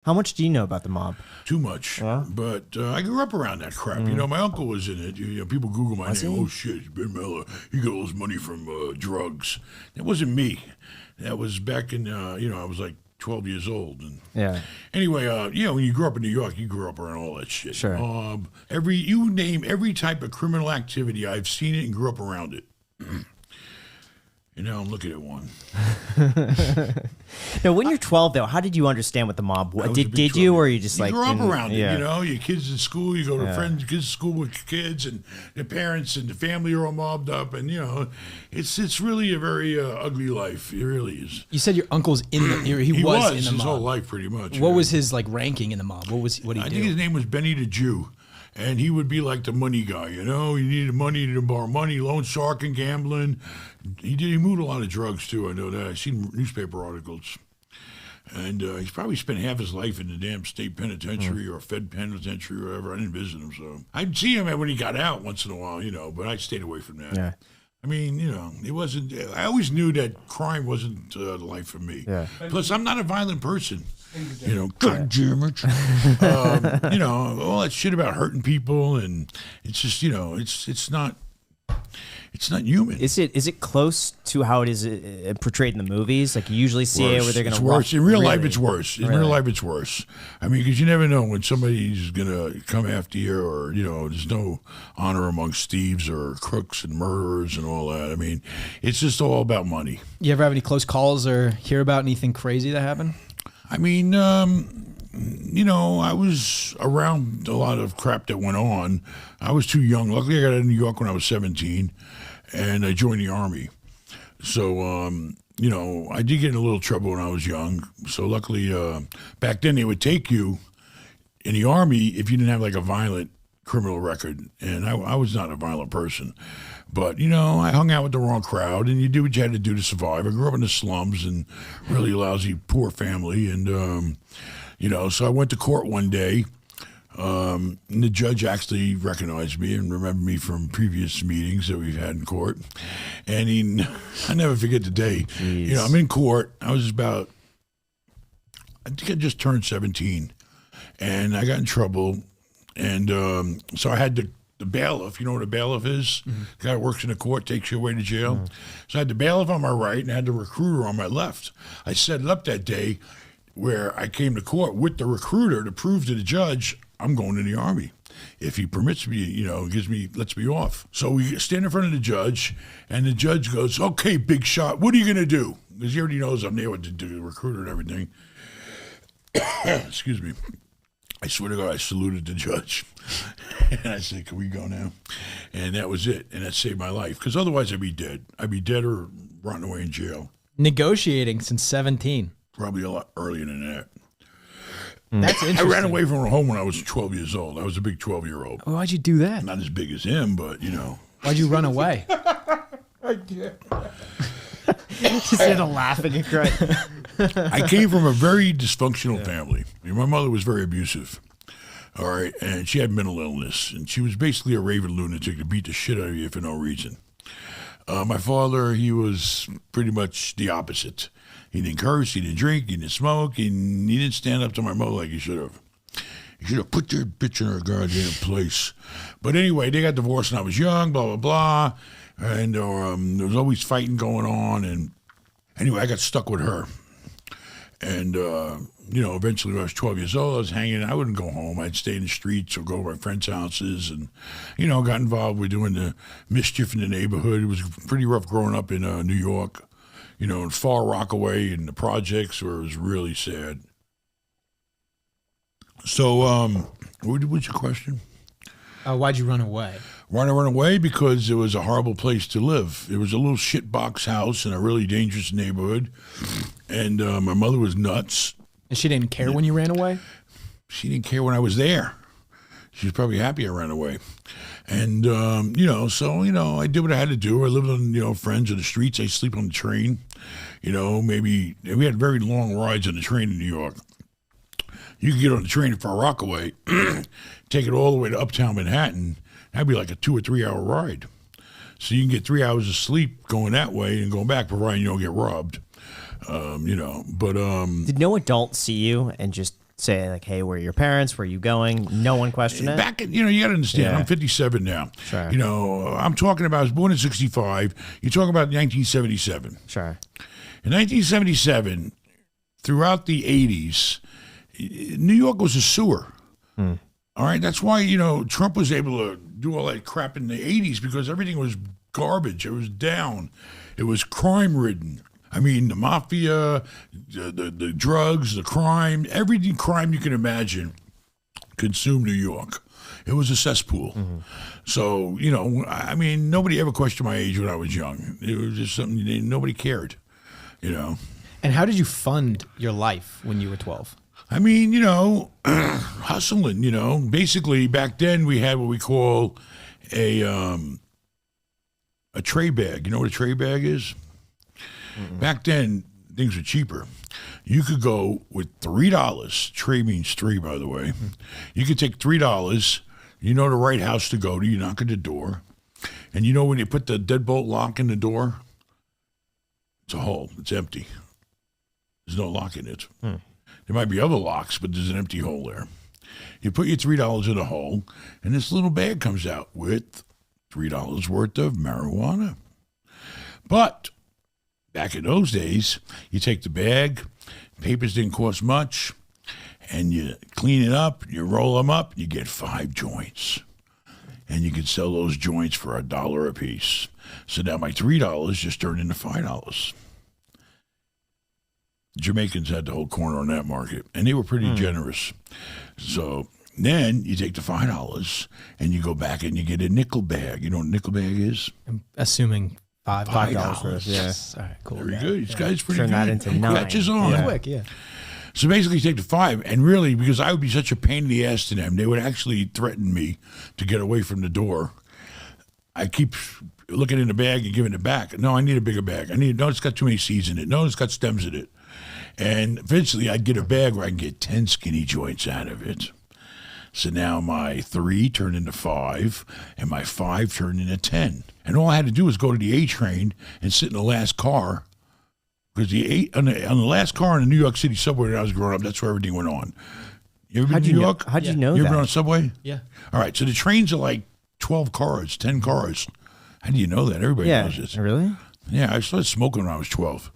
How much do you know about the mob? Too much. Yeah? But I grew up around that crap. You know, my uncle was in it. You know, people Google my name. Oh, shit, Ben Mallah. He got all his money from drugs. It wasn't me. That was back in, I was like 12 years old. And Yeah. anyway, when you grew up in New York, you grew up around all that shit. Sure. You name every type of criminal activity, I've seen it and grew up around it. And now I'm looking at one. Now, when you're 12, though, how did you understand what the mob was? Did you, or you just you like grew up didn't- around yeah. it? You know, your kids in school, you go to friends, kids to school with your kids, and their parents and the family are all mobbed up, and it's really a very ugly life. It really is. You said your uncle's in the. He was in the his mob. whole life, pretty much. What was his ranking in the mob? What did he I do? think his name was Benny the Jew. And he would be like the money guy, you know. He needed money to borrow money, loan shark and gambling. He moved a lot of drugs too. I know that. I've seen newspaper articles. And he's probably spent half his life in the damn state penitentiary or Fed penitentiary or whatever. I didn't visit him, so I'd see him when he got out once in a while, but I stayed away from that. Yeah. I mean, it wasn't. I always knew that crime wasn't the life for me. Yeah. Plus, I'm not a violent person. God damn it. All that shit about hurting people, and it's just, it's not human. Is it close to how it is portrayed in the movies? Like you usually see it where they're going to. It's worse. In real life, it's worse. In real Really? life, it's worse. I mean, because you never know when somebody's going to come after you, or, there's no honor amongst thieves or crooks and murderers and all that. I mean, it's just all about money. You ever have any close calls or hear about anything crazy that happened? I mean, I was around a lot of crap that went on. I was too young. Luckily, I got out of New York when I was 17, and I joined the Army. So, I did get in a little trouble when I was young. So luckily, back then they would take you in the Army if you didn't have like a violent criminal record. And I was not a violent person. But, I hung out with the wrong crowd, and you do what you had to do to survive. I grew up in the slums and really lousy, poor family. And, so I went to court one day, and the judge actually recognized me and remembered me from previous meetings that we've had in court. And I never forget the day. Jeez. I'm in court. I think I just turned 17, and I got in trouble. And so I had the bailiff, you know what a bailiff is? Mm-hmm. The guy that works in the court, takes you away to jail. Mm-hmm. So I had the bailiff on my right and I had the recruiter on my left. I set it up that day where I came to court with the recruiter to prove to the judge I'm going to the Army. If he permits me, lets me off. So we stand in front of the judge, and the judge goes, "Okay, big shot, what are you going to do?" Because he already knows I'm there with the recruiter and everything. Excuse me. I swear to God, I saluted the judge. And I said, "Can we go now?" And that was it. And that saved my life. Because otherwise I'd be dead. I'd be dead or rotting away in jail. Negotiating since 17. Probably a lot earlier than that. That's interesting. I ran away from home when I was 12 years old. I was a big 12-year-old. Oh, why'd you do that? Not as big as him, but, Why'd you run away? Just had to laugh and you cry. I came from a very dysfunctional family. I mean, my mother was very abusive. All right, and she had mental illness, and she was basically a raving lunatic to beat the shit out of you for no reason. My father, he was pretty much the opposite. He didn't curse, he didn't drink, he didn't smoke, and he didn't stand up to my mother like he should have. He should have put that bitch in her goddamn place. But anyway, they got divorced when I was young, blah, blah, blah. And there was always fighting going on. And anyway, I got stuck with her. And, eventually when I was 12 years old, I was hanging. I wouldn't go home. I'd stay in the streets or go to my friends' houses and, got involved with doing the mischief in the neighborhood. It was pretty rough growing up in New York, in Far Rockaway in the projects where it was really sad. So, what was your question? Why'd you run away? Why did I run away? Because it was a horrible place to live. It was a little shitbox house in a really dangerous neighborhood. And my mother was nuts. And she didn't care when you ran away? She didn't care when I was there. She was probably happy I ran away. And, I did what I had to do. I lived on, friends in the streets. I sleep on the train. Maybe we had very long rides on the train in New York. You could get on the train Far Rockaway, take it all the way to uptown Manhattan. That'd be like a 2 or 3 hour ride. So you can get 3 hours of sleep going that way and going back, providing you don't get robbed. Did no adult see you and just say like, "Hey, where are your parents? Where are you going?" No one questioned it. Back in, you got to understand, Yeah. I'm 57 now. Sure. I'm talking about, I was born in 65. You're talking about 1977. Sure. In 1977, throughout the 80s, New York was a sewer. All right. That's why, Trump was able to do all that crap in the 80s because everything was garbage. It was down. It was crime ridden. I mean, the mafia, the drugs, the crime, everything crime you can imagine consumed New York. It was a cesspool. So, nobody ever questioned my age when I was young. It was just something nobody cared, And how did you fund your life when you were 12? I mean, hustling, Basically, back then we had what we call a tray bag. You know what a tray bag is? Back then, things were cheaper. You could go with $3. Tray means three, by the way. You could take $3. You know the right house to go to. You knock at the door. And you know when you put the deadbolt lock in the door? It's a hole. It's empty. There's no lock in it. There might be other locks, but there's an empty hole there. You put your $3 in the hole, and this little bag comes out with $3 worth of marijuana. But back in those days, you take the bag, papers didn't cost much, and you clean it up, you roll them up, you get 5 joints. And you could sell those joints for $1 a piece. So now my $3 just turned into $5. Jamaicans had the whole corner on that market, and they were pretty generous. So then you take the $5 and you go back and you get a nickel bag. You know what a nickel bag is? I'm assuming $5 worth. Yeah. All right, cool. Very good. This guy's pretty Turn good. that into 9. Catches on. Yeah. Quick, yeah. So basically, you take the 5, and really, because I would be such a pain in the ass to them, they would actually threaten me to get away from the door. I keep looking in the bag and giving it back. No, I need a bigger bag. No, it's got too many seeds in it. No, it's got stems in it. And eventually, I'd get a bag where I can get 10 skinny joints out of it. So now my 3 turned into 5, and my 5 turned into 10. And all I had to do was go to the A train and sit in the last car. Because on the last car in the New York City subway when I was growing up, that's where everything went on. You ever been to New York? How'd you know You ever that? been on a subway? Yeah. All right, so the trains are like 12 cars, 10 cars. How do you know that? Everybody knows this. Really? Yeah, I started smoking when I was 12.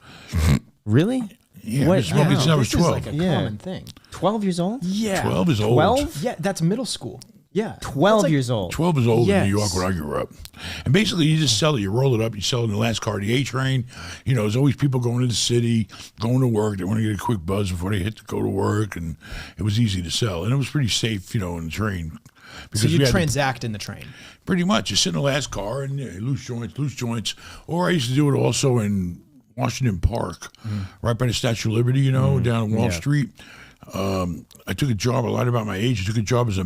Really? Yeah, What? I've been smoking since I was This is 12. like a Yeah. common thing. 12 years old? Yeah. 12 is old. 12? Yeah, that's middle school. Yeah. 12 That's like- years old. 12 is old in New York Yes. when I grew up. And basically, you just sell it. You roll it up. You sell it in the last car of the A train. There's always people going to the city, going to work. They want to get a quick buzz before they hit to go to work. And it was easy to sell. And it was pretty safe, in the train. So you we had transact in the train. pretty much. You sit in the last car and loose joints. Or I used to do it also in Washington Park, right by the Statue of Liberty, down on Wall Street. I took a job, I lied about my age, I took a job as a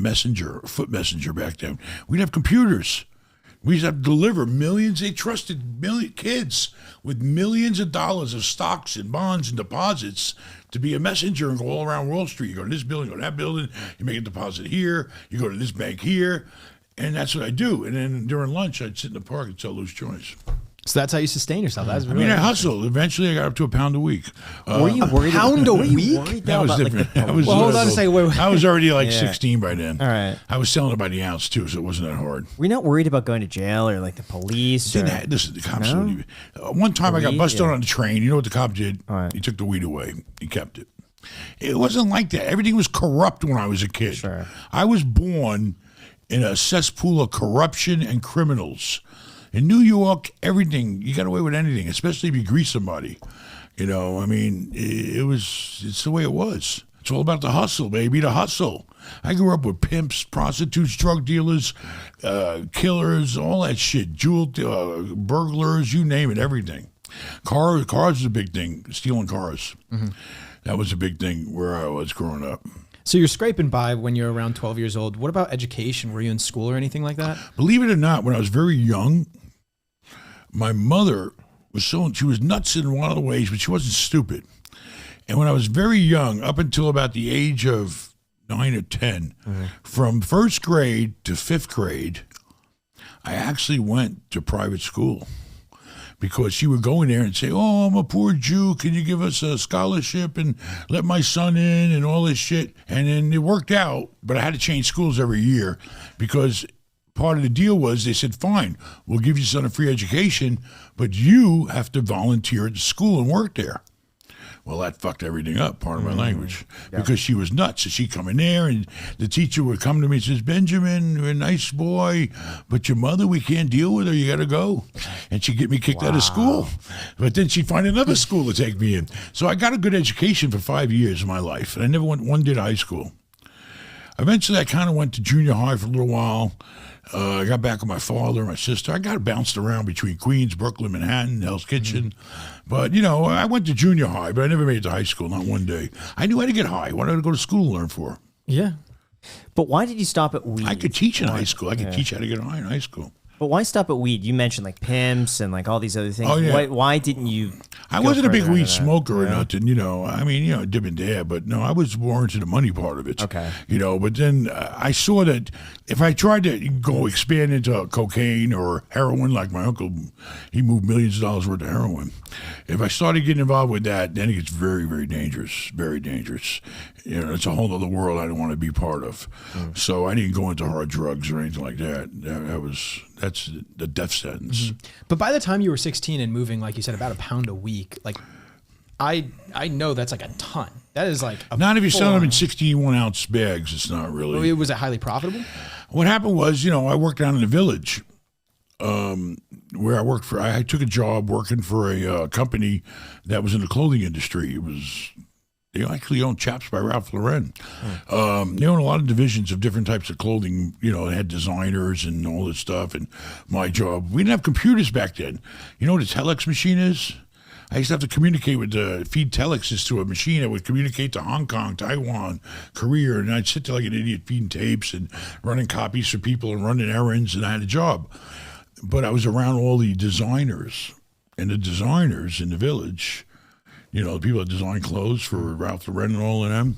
foot messenger back then. We'd have computers. We used to have to deliver millions. They trusted kids with millions of dollars of stocks and bonds and deposits to be a messenger and go all around Wall Street. You go to this building, go to that building, you make a deposit here, you go to this bank here, and that's what I do. And then during lunch, I'd sit in the park and sell loose joints. So that's how you sustain yourself. That's I really mean, I hustled. Eventually, I got up to £1 a week. Were you worried? pound a were you week? worried That though was about, different. Like, the I was, Well, hold on a second. Wait. I was already like Yeah. 16 by then. All right. I was selling it by the ounce too, so it wasn't that hard. Were you not worried about going to jail or like the police? Or, Listen, the cops. No? Don't even, one time I got Weed? busted Yeah. on the train. You know what the cop did? All right. He took the weed away. He kept it. It wasn't like that. Everything was corrupt when I was a kid. Sure. I was born in a cesspool of corruption and criminals. In New York, everything, you got away with anything, especially if you grease somebody. It's the way it was. It's all about the hustle, baby, the hustle. I grew up with pimps, prostitutes, drug dealers, killers, all that shit, burglars, you name it, everything. Cars is a big thing, stealing cars. Mm-hmm. That was a big thing where I was growing up. So you're scraping by when you're around 12 years old. What about education? Were you in school or anything like that? Believe it or not, when I was very young, my mother she was nuts in one of the ways, but she wasn't stupid. And when I was very young, up until about the age of 9 or 10, from first grade to fifth grade, I actually went to private school because she would go in there and say, "Oh, I'm a poor Jew. Can you give us a scholarship and let my son in and all this shit?" And then it worked out, but I had to change schools every year because part of the deal was they said, "Fine, we'll give your son a free education, but you have to volunteer at the school and work there." Well, that fucked everything up, part of my language, because she was nuts. So she'd come in there, and the teacher would come to me and says, "Benjamin, you're a nice boy, but your mother, we can't deal with her. You got to go." And she'd get me kicked out of school. But then she'd find another school to take me in. So I got a good education for 5 years of my life, and I never went one day to high school. Eventually, I kind of went to junior high for a little while. I got back with my father and my sister. I got bounced around between Queens, Brooklyn, Manhattan, Hell's Kitchen. But, I went to junior high, but I never made it to high school, not one day. I knew how to get high. What did I go to school to learn for? Yeah. But why did you stop at weed? I could teach in high school. I could teach how to get high in high school. But why stop at weed? You mentioned like pimps and like all these other things. Oh, yeah. Why didn't you? I wasn't a big further weed into that? smoker or nothing, I mean, dib and dab, but no, I was more into the money part of it. Okay. But then I saw that if I tried to go expand into cocaine or heroin, like my uncle, he moved millions of dollars worth of heroin. If I started getting involved with that, then it gets very, very dangerous, very dangerous. It's a whole other world I don't want to be part of. So I didn't go into hard drugs or anything like that. That's the death sentence. But by the time you were 16 and moving, like you said, about a pound a week, like I know that's like a ton. That is like Not if you sell them in 61-ounce bags. It's not really. Was it highly profitable? What happened was, I worked down in the village where I worked for. I took a job working for a company that was in the clothing industry. It was. They actually owned Chaps by Ralph Lauren. They own a lot of divisions of different types of clothing. They had designers and all this stuff. And my job, we didn't have computers back then. You know what a telex machine is? I used to have to communicate with feed telexes to a machine that would communicate to Hong Kong, Taiwan, Korea, and I'd sit there like an idiot feeding tapes and running copies for people and running errands, and I had a job. But I was around all the designers, and the designers in the village, the people that design clothes for Ralph Lauren and all of them,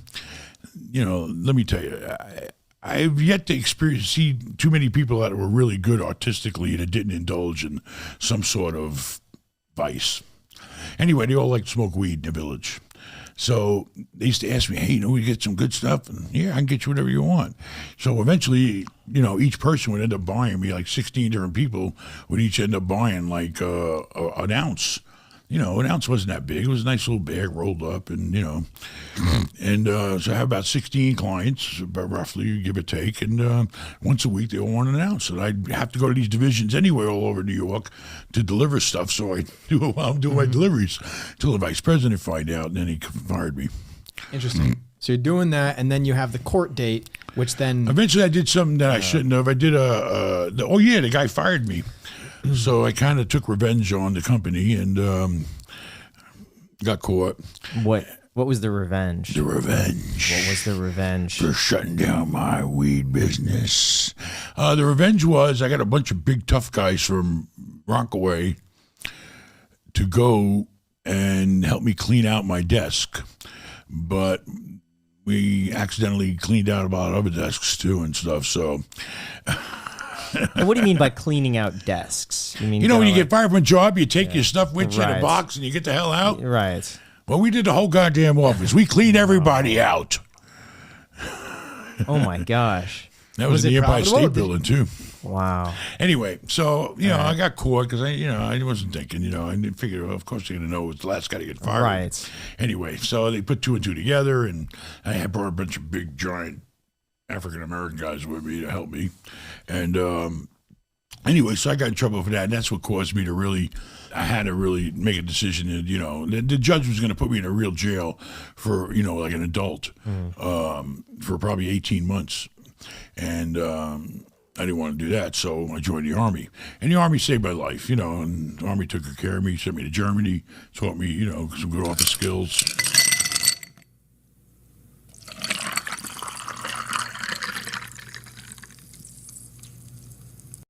let me tell you, I've yet to see too many people that were really good artistically that didn't indulge in some sort of vice. Anyway, they all like to smoke weed in the village. So they used to ask me, "Hey, we get some good stuff?" And yeah, I can get you whatever you want. So eventually, each person would end up buying me, like 16 different people would each end up buying like an ounce. An ounce wasn't that big. It was a nice little bag rolled up, and and so I have about 16 clients, about roughly, give or take, and once a week they all want an ounce, and I'd have to go to these divisions anyway all over New York to deliver stuff. So I do it while I'm doing my deliveries till the vice president find out, and then he fired me. Interesting. So you're doing that, and then you have the court date, which then eventually I did something that I shouldn't have. I did the guy fired me. So I kind of took revenge on the company and got caught. What was the revenge? The revenge. What was the revenge? For shutting down my weed business. The revenge was I got a bunch of big tough guys from Rockaway to go and help me clean out my desk. But we accidentally cleaned out about other desks too and stuff. So... And what do you mean by cleaning out desks? When you get fired from a job, you take your stuff with you in a Right. box and you get the hell out? Right. Well, we did the whole goddamn office. We cleaned everybody out. Oh my gosh. That was in it the Empire profitable? State Building, too. Wow. Anyway, so, I got caught because I wasn't thinking, I didn't figure, well, of course they're going to know it's the last guy to get fired. Right. Anyway, so they put two and two together, and I had brought a bunch of big, giant African-American guys with me to help me. And anyway, so I got in trouble for that, and that's what caused me to I had to really make a decision that, the judge was going to put me in a real jail for, like an adult for probably 18 months. And I didn't want to do that, so I joined the Army. And the Army saved my life, and the Army took good care of me, sent me to Germany, taught me, some good office skills.